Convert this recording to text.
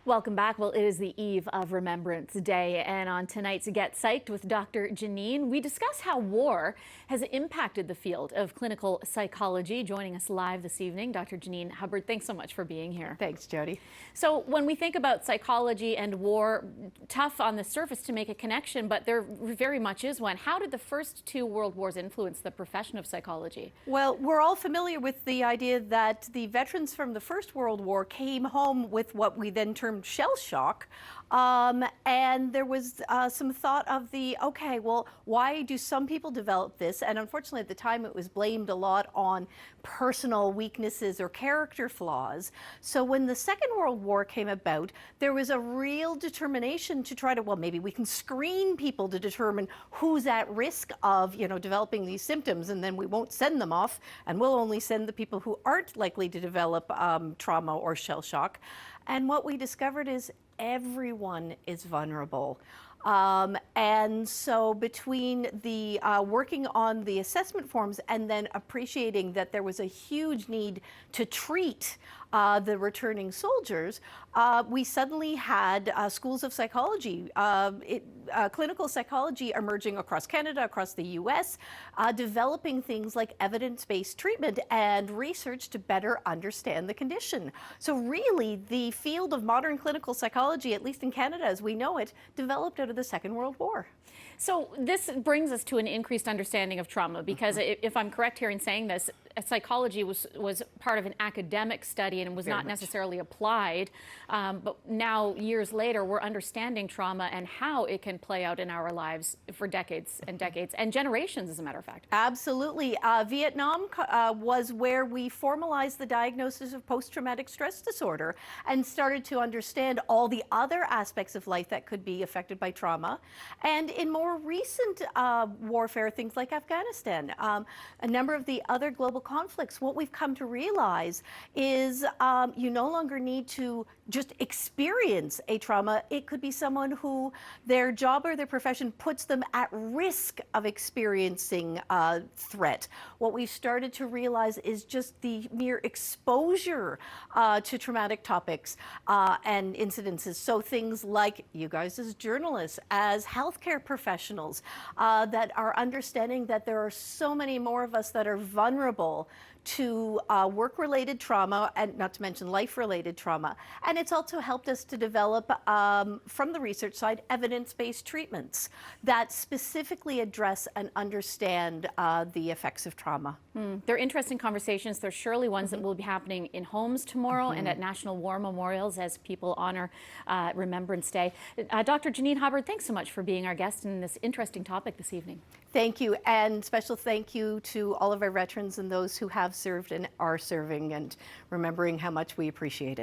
Welcome back. Well, it is the eve of Remembrance Day, and on tonight's Get Psyched with Dr. Janine, we discuss how war has impacted the field of clinical psychology. Joining us live this evening, Dr. Janine Hubbard, thanks so much for being here. Thanks, Jody. So when we think about psychology and war, tough on the surface to make a connection, but there very much is one. How did the first two world wars influence the profession of psychology? Well, we're all familiar with the idea that the veterans from the First World War came home with what we then termed shell shock. And there was some thought of okay, well, why do some people develop this? And unfortunately, at the time, it was blamed a lot on personal weaknesses or character flaws. So when the Second World War came about, there was a real determination to try to, well, maybe we can screen people to determine who's at risk of, developing these symptoms, and then we won't send them off, and we'll only send the people who aren't likely to develop trauma or shell shock. And what we discovered is everyone is vulnerable. And so between the working on the assessment forms and then appreciating that there was a huge need to treat the returning soldiers, we suddenly had schools of psychology, clinical psychology emerging across Canada, across the US, developing things like evidence-based treatment and research to better understand the condition. So really, the field of modern clinical psychology, at least in Canada as we know it, developed out of the Second World War. So this brings us to an increased understanding of trauma, because if I'm correct here in saying this, psychology was part of an academic study and was not necessarily applied. But now, years later, we're understanding trauma and how it can play out in our lives for decades and decades and generations, as a matter of fact. Absolutely. Vietnam was where we formalized the diagnosis of post-traumatic stress disorder and started to understand all the other aspects of life that could be affected by trauma. And in more recent warfare, things like Afghanistan, a number of the other global conflicts, what we've come to realize is you no longer need to just experience a trauma. It could be someone who their job or their profession puts them at risk of experiencing threat. What we've started to realize is just the mere exposure to traumatic topics and incidences. So things like you guys as journalists, as healthcare professionals, that are understanding that there are so many more of us that are vulnerable to work-related trauma, and not to mention life-related trauma. And it's also helped us to develop, from the research side, evidence-based treatments that specifically address and understand the effects of trauma. They're interesting conversations. They're surely ones that will be happening in homes tomorrow and at National War Memorials as people honor Remembrance Day. Dr. Janine Hubbard, thanks so much for being our guest in this interesting topic this evening. Thank you, and special thank you to all of our veterans and those who have served and are serving, and remembering how much we appreciate it.